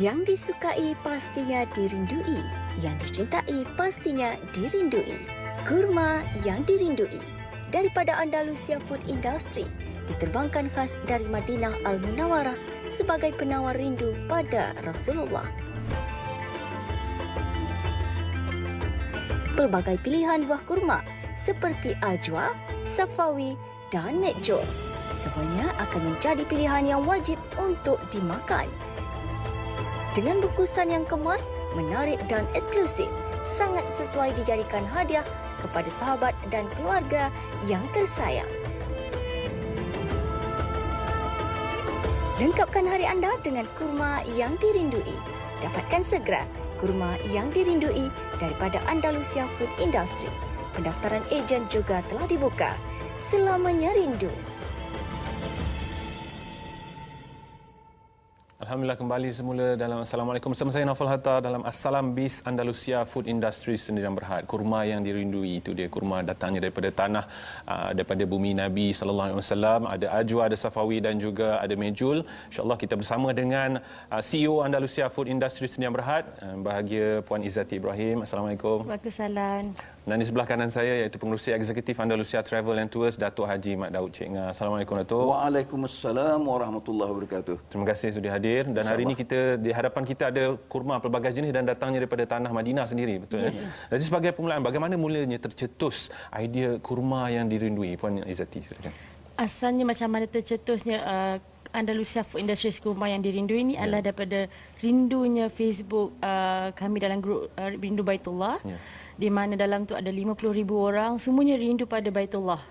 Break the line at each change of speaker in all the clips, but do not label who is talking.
Yang disukai pastinya dirindui, yang dicintai pastinya dirindui. Kurma yang dirindui daripada Andalusia Food Industry diterbangkan khas dari Madinah Al-Munawwarah sebagai penawar rindu pada Rasulullah. Pelbagai pilihan buah kurma seperti ajwa, safawi dan mekjol semuanya akan menjadi pilihan yang wajib untuk dimakan. Dengan bungkusan yang kemas, menarik dan eksklusif, sangat sesuai dijadikan hadiah kepada sahabat dan keluarga yang tersayang. Lengkapkan hari anda dengan kurma yang dirindui. Dapatkan segera kurma yang dirindui daripada Andalusia Food Industry. Pendaftaran ejen juga telah dibuka. Selamanya rindu.
Alhamdulillah, kembali semula dalam Assalamualaikum bersama saya Naufal Hatta dalam Assalam Bis Andalusia Food Industry Sdn Bhd. Kurma yang dirindui, itu dia kurma datangnya daripada tanah, daripada bumi Nabi sallallahu alaihi wasallam. Ada ajwa, ada safawi dan juga ada mejul. Insya-Allah kita bersama dengan CEO Andalusia Food Industry Sdn Bhd, bahagia Puan Izzati Ibrahim. Assalamualaikum.
Waalaikumsalam.
Dan di sebelah kanan saya iaitu pengerusi eksekutif Andalusia Travel and Tours, Datuk Haji Mat Daud Cik Ngah. Assalamualaikum Datuk.
Waalaikumsalam warahmatullahi wabarakatuh.
Terima kasih sudah hadir. Dan hari ini kita di hadapan kita ada kurma pelbagai jenis dan datangnya daripada tanah Madinah sendiri, betul ya? Jadi sebagai permulaan, bagaimana mulanya tercetus idea kurma yang dirindui, Puan Izzati? Silakan.
Asalnya macam mana tercetusnya Andalusia Food Industry kurma yang dirindui ini adalah daripada rindunya Facebook kami dalam grup Rindu Baitullah, di mana dalam tu ada 50,000 orang, semuanya rindu pada Baitullah.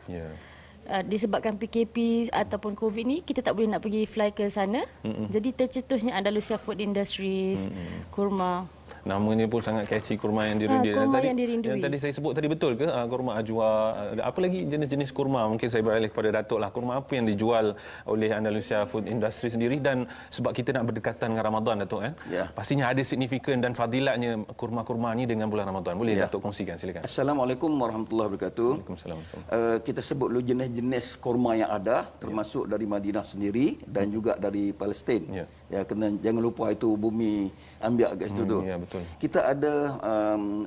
Disebabkan PKP ataupun COVID ni, kita tak boleh nak pergi fly ke sana. Jadi tercetusnya Andalusia Food Industries, kurma.
Namanya pun sangat catchy, kurma yang dirindui.
Kurma yang dirindui.
Yang tadi saya sebut tadi betul ke? Kurma ajwa. Apa lagi jenis-jenis kurma? Mungkin saya beralih kepada Datuk lah. Kurma apa yang dijual oleh Andalusia Food Industry sendiri? Dan sebab kita nak berdekatan dengan Ramadan, Datuk kan? Pastinya ada signifikan dan fadilatnya kurma-kurma ni dengan bulan Ramadan. Boleh Datuk kongsikan, silakan.
Assalamualaikum warahmatullahi wabarakatuh.
Waalaikumsalam.
Kita sebut dulu jenis-jenis kurma yang ada, termasuk dari Madinah sendiri dan juga dari Palestin. Ya, kena jangan lupa itu bumi Anbiya kat situ tu.
Ya, betul.
Kita ada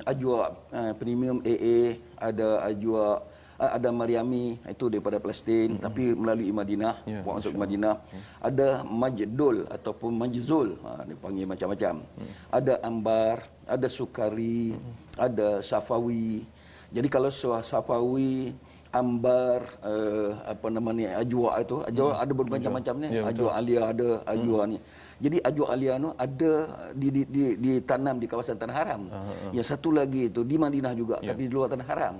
ajwa premium AA, ada ajwa ada Mariami, itu daripada Palestin tapi melalui Madinah, buat masuk ke Madinah. Ada Majdul ataupun Majzul, dipanggil macam-macam. Ada ambar, ada sukari, ada safawi. Jadi kalau safawi, ambar, apa namanya, ajwa itu, ajwa ada bermacam-macam ni. Ajwa alia ada, ajwa ni. Jadi ajwa alia tu ada ditanam di kawasan Tanah Haram. Yang satu lagi itu di Madinah juga, tapi di luar Tanah Haram.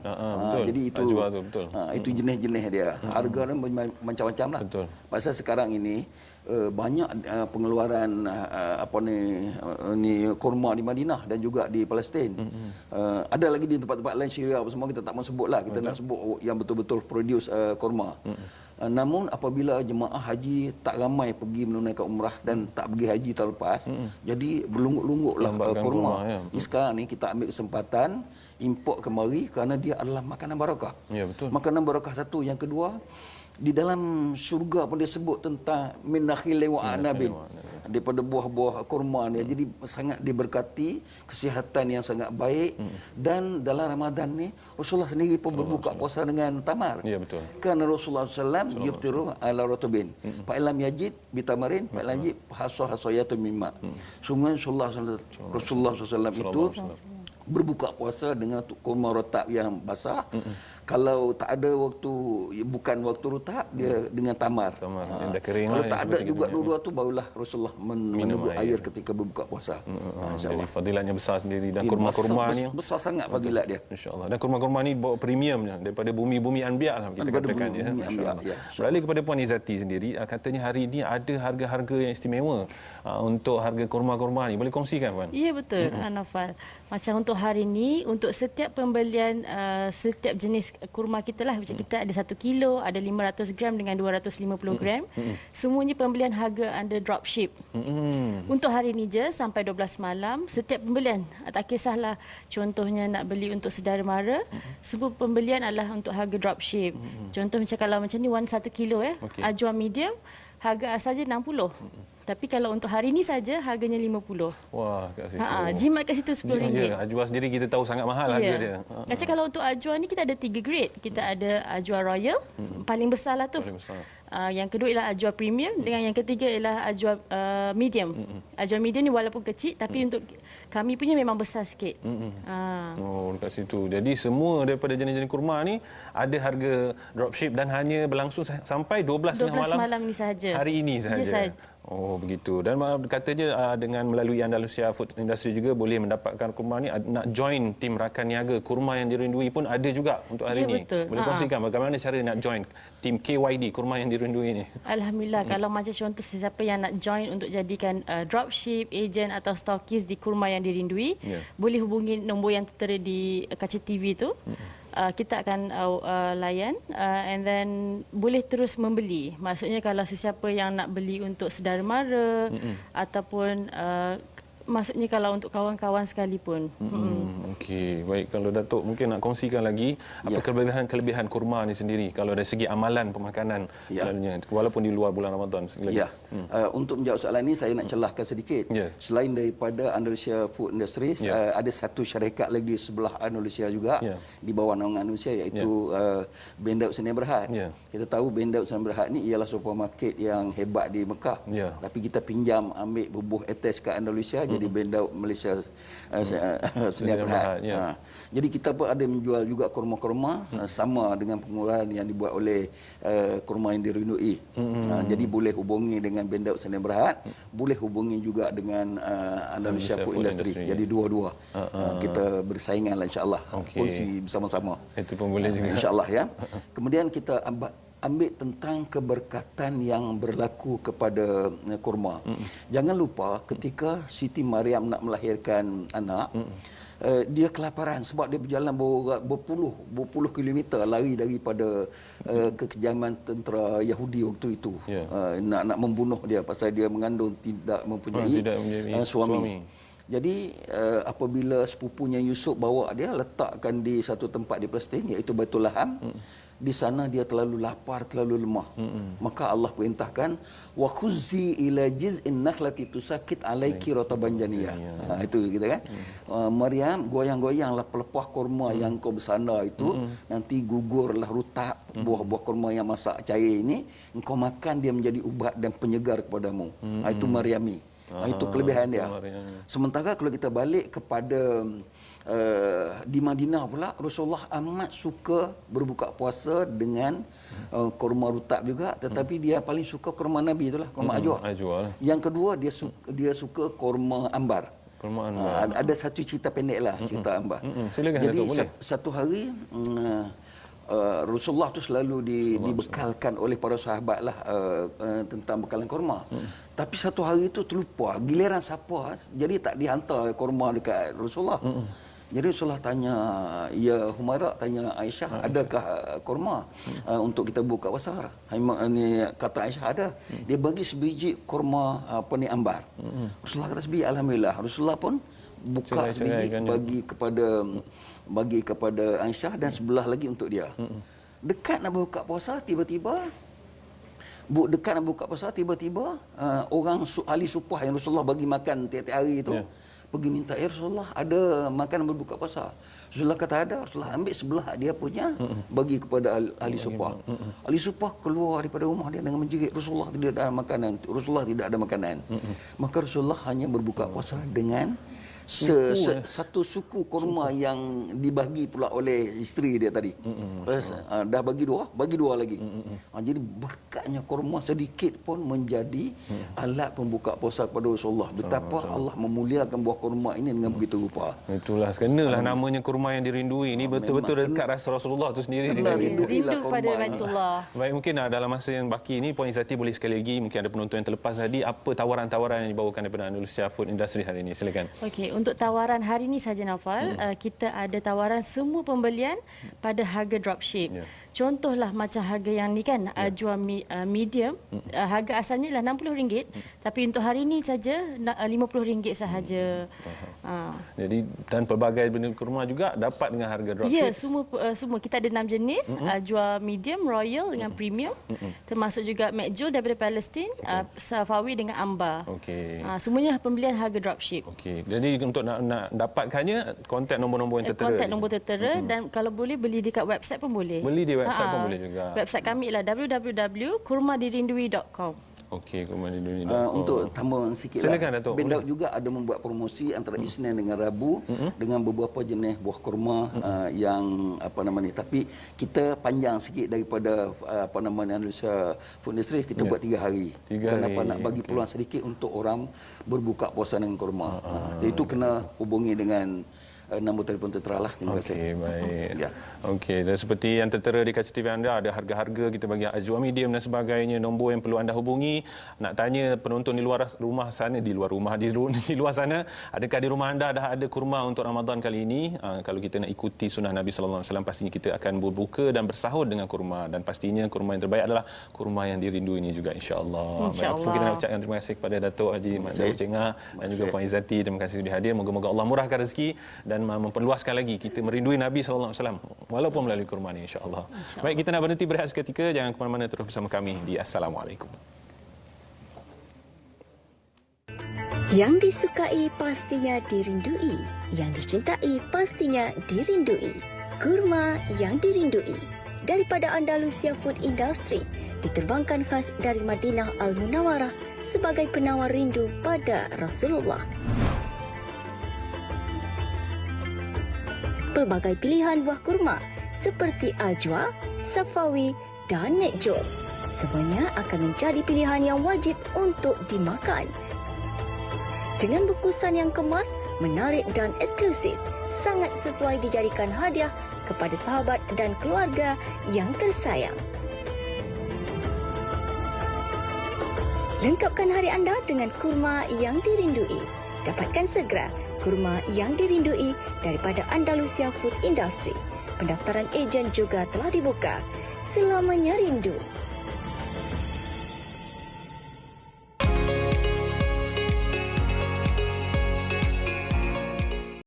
Jadi itu
ajwa tu, betul.
Itu jenis-jenis dia. Harga dia macam-macam lah.
Betul.
Pasal sekarang ini banyak pengeluaran apa ni kurma di Madinah dan juga di Palestin. Ada lagi di tempat-tempat lain, Syria apa semua, kita tak mahu sebut lah. Kita nak sebut yang betul-betul produce kurma. Namun apabila jemaah haji tak ramai pergi menunaikan umrah dan tak pergi haji tahun lepas, jadi berlungguk-lungguk lah kurma. Sekarang ni kita ambil kesempatan import kemari kerana dia adalah makanan barakah.
Ya, betul.
Makanan barakah satu. Yang kedua, di dalam syurga pun dia sebut tentang min nakhilin wa anabin, daripada buah-buah kurma ni. Jadi sangat diberkati, kesihatan yang sangat baik. Dan dalam Ramadan ni Rasulullah sendiri pun berbuka puasa dengan tamar.
Ya, betul.
Kerana Rasulullah SAW yuftiru ala rutubin, fa ilam yajid bitamarin, fa ilam yajid hasayatun mimma. Sungguh Rasulullah SAW itu berbuka puasa dengan kurma rotab yang basah. Kalau tak ada waktu, bukan waktu rotab, dia dengan tamar.
Yang dah kering.
Kalau tak ada juga dua-dua tu, barulah Rasulullah meneguk air ketika berbuka puasa.
Jadi fadilatnya besar sendiri. Dan kurma-kurma ni
besar sangat fadilat dia.
InsyaAllah. Dan kurma-kurma ni bawa premiumnya daripada bumi-bumi Anbiya lah kita katakan. Beralih kepada Puan Izzati sendiri, katanya hari ini ada harga-harga yang istimewa untuk harga kurma-kurma ni. Boleh kongsikan, Puan?
Ya, betul, Naufal. Macam untuk hari ini, untuk setiap pembelian setiap jenis kurma kita lah, macam kita ada 1 kilo, ada 500 gram dengan 250 gram. Semuanya pembelian harga under dropship. Untuk hari ini je sampai 12 malam, setiap pembelian, tak kisahlah contohnya nak beli untuk saudara mara, semua pembelian adalah untuk harga dropship. Contoh macam kalau macam ni 1 kilo ajwa medium, harga asalnya 60. Tapi kalau untuk hari ni saja harganya 50.
Wah, kat situ.
Jimat kat situ RM10.
Ya, ajwa sendiri kita tahu sangat mahal harga dia.
Macam kalau untuk ajwa ni kita ada 3 grade. Kita ada ajwa royal, paling besar lah tu.
Paling besar.
Yang kedua ialah ajwa premium, dengan yang ketiga ialah ajwa medium. Ajwa medium ni walaupun kecil tapi untuk kami punya memang besar sikit.
Oh, dekat situ. Jadi semua daripada jenis-jenis kurma ni ada harga dropship dan hanya berlangsung sampai 12
malam ni sahaja.
Hari ini sahaja.
Ya, sahaja.
Oh, begitu. Dan katanya dengan melalui Andalusia Food Industry juga boleh mendapatkan kurma ni, nak join tim rakan niaga kurma yang dirindui pun ada juga untuk hari ini.
Betul.
Boleh kongsikan bagaimana cara nak join tim KYD kurma yang dirindui ni?
Alhamdulillah, kalau macam contoh siapa yang nak join untuk jadikan dropship, agent atau stokis di kurma yang dirindui, boleh hubungi nombor yang tertera di kaca TV tu. Kita akan layan and then boleh terus membeli. Maksudnya kalau sesiapa yang nak beli untuk saudara mara ataupun maksudnya kalau untuk kawan-kawan sekalipun.
Okey, baik. Kalau Datuk mungkin nak kongsikan lagi apa kelebihan kurma ni sendiri kalau dari segi amalan pemakanan selalunya walaupun di luar bulan Ramadan.
Untuk menjawab soalan ini saya nak celahkan sedikit. Selain daripada Andalusia Food Industries, ada satu syarikat lagi di sebelah Andalusia juga di bawah naungan Andalusia iaitu Bendaud Sdn Bhd. Kita tahu Bendaud Sdn Bhd ni ialah supermarket yang hebat di Mekah. Tapi kita pinjam ambil bubuh attach ke Andalusia jadi Bendaud Malaysia Sdn Bhd. Jadi kita pun ada menjual juga kurma-kurma sama dengan pengeluaran yang dibuat oleh kurma yang dirindui. Jadi boleh hubungi dengan Bendaud Sdn Bhd, boleh hubungi juga dengan Andalusia Food Industry. Jadi dua-dua kita bersaingan lah insya-Allah. Kongsi bersama-sama.
Itu pun boleh juga.
Insya-Allah ya. Kemudian kita ambil tentang keberkatan yang berlaku kepada kurma. Jangan lupa ketika Siti Maryam nak melahirkan anak, dia kelaparan sebab dia berjalan berpuluh kilometer lari daripada kekejaman tentera Yahudi waktu itu. Nak membunuh dia pasal dia mengandung tidak mempunyai suami. Jadi apabila sepupunya Yusuf bawa dia letakkan di satu tempat di Palestin iaitu Baitul Laham, di sana dia terlalu lapar, terlalu lemah. Maka Allah perintahkan wa khuzzi ila jiz'in nakhlati tusakit alaiki rataban janiyah. Itu kita kan. Maryam, goyang-goyanglah pelepah kurma yang kau bersandar itu, nanti gugurlah rutak buah-buah kurma yang masak cair ini, engkau makan dia menjadi ubat dan penyegar kepadamu. Itu Maryami. Itu kelebihan dia. Sementara kalau kita balik kepada di Madinah pula, Rasulullah amat suka berbuka puasa dengan kurma rutab juga, tetapi dia paling suka kurma Nabi itulah, kurma ajwa. Yang kedua dia suka kurma ambar. Ada satu cerita pendek lah, cerita ambar. Jadi satu hari Rasulullah tu selalu dibekalkan oleh para sahabat lah tentang bekalan kurma. Tapi satu hari itu terlupa, giliran siapa, jadi tak dihantar kurma dekat Rasulullah. Jadi Rasulullah tanya, ya Humaira, tanya Aisyah, adakah kurma untuk kita buka puasa? Kata Aisyah ada. Dia bagi sebiji kurma ambar. Rasulullah kata sebiji, alhamdulillah. Rasulullah pun buka sebiji bagi kepada Aisyah dan sebelah lagi untuk dia. Dekat nak buka puasa, tiba-tiba orang ahli supah yang Rasulullah bagi makan tiap-tiap hari itu pergi minta, ya Rasulullah ada makanan berbuka puasa. Rasulullah kata ada. Rasulullah ambil sebelah dia punya bagi kepada ahli supah. Ahli supah keluar daripada rumah dia dengan menjerit, Rasulullah tidak ada makanan. Rasulullah tidak ada makanan. Maka Rasulullah hanya berbuka puasa dengan satu suku kurma yang dibagi pula oleh isteri dia tadi. Dah bagi dua lagi. Jadi berkatnya kurma sedikit pun menjadi alat pembuka puasa kepada Rasulullah. Betapa Allah memuliakan buah kurma ini dengan begitu rupa.
Itulah kenalah namanya kurma yang dirindui. Ini betul-betul dekat rasa Rasulullah tu sendiri.
Rindu pada Baitullah.
Baik, mungkin dalam masa yang baki ini Puan Izzati boleh sekali lagi, mungkin ada penonton yang terlepas tadi, apa tawaran-tawaran yang dibawakan daripada Andalusia Food Industry hari ini? Silakan.
Okey, untuk tawaran hari ini saja Naufal, kita ada tawaran semua pembelian pada harga dropship. Contohlah macam harga yang ni kan, ajwa medium, harga asalnya lah RM60, tapi untuk hari ini saja RM50 sahaja.
Jadi dan pelbagai jenis kurma juga dapat dengan harga dropship.
Ya, semua kita ada 6 jenis, jual medium, royal dengan premium, termasuk juga McJool daripada Palestin, Safawi dengan Ambar.
Okey.
Semuanya pembelian harga dropship.
Okey. Jadi untuk nak dapatkannya, kontak nombor-nombor yang tertera.
Kontak nombor tertera dan kalau boleh beli dekat website pun boleh.
Beli di website pun boleh juga.
Website kami ialah www.kurmadirindui.com.
Okey, kurma dirindui.
Untuk tambah sikit
Silakan,
lah.
Datuk.
Ben Daud juga ada membuat promosi antara Isnin dengan Rabu dengan beberapa jenis buah kurma yang tapi kita panjang sikit daripada Indonesia Food Industry, kita buat 3 hari. Kenapa? Nak bagi peluang sedikit untuk orang berbuka puasa dengan kurma. Jadi itu kena hubungi dengan nombor telefon tertera lah. Terima kasih.
Okey, baik.
Ya.
Okey, dan seperti yang tertera di kaca TV anda, ada harga-harga kita bagi ajwa medium dan sebagainya, nombor yang perlu anda hubungi. Nak tanya penonton di luar rumah sana, di luar sana, adakah di rumah anda dah ada kurma untuk Ramadan kali ini? Kalau kita nak ikuti sunnah Nabi sallallahu alaihi wasallam, pastinya kita akan berbuka dan bersahur dengan kurma, dan pastinya kurma yang terbaik adalah kurma yang dirindui ini juga, insya-Allah. Baik, kita nak ucapkan terima kasih kepada Datuk Haji Mat Daud Cengah dan juga Puan Izzati. Terima kasih sudah hadir. Moga-moga Allah murahkan rezeki dan memperluaskan lagi kita merindui Nabi sallallahu alaihi wasallam walaupun melalui kurma ini, insya-Allah. Baik, kita nak berhenti berehat seketika. Jangan ke mana-mana, terus bersama kami di Assalamualaikum.
Yang disukai pastinya dirindui, yang dicintai pastinya dirindui. Kurma yang dirindui daripada Andalusia Food Industry diterbangkan khas dari Madinah Al-Munawwarah sebagai penawar rindu pada Rasulullah. Pelbagai pilihan buah kurma seperti ajwa, safawi dan nekjol. Semuanya akan menjadi pilihan yang wajib untuk dimakan. Dengan bungkusan yang kemas, menarik dan eksklusif, sangat sesuai dijadikan hadiah kepada sahabat dan keluarga yang tersayang. Lengkapkan hari anda dengan kurma yang dirindui. Dapatkan segera kurma yang dirindui daripada Andalusia Food Industry. Pendaftaran ejen juga telah dibuka. Selamanya rindu.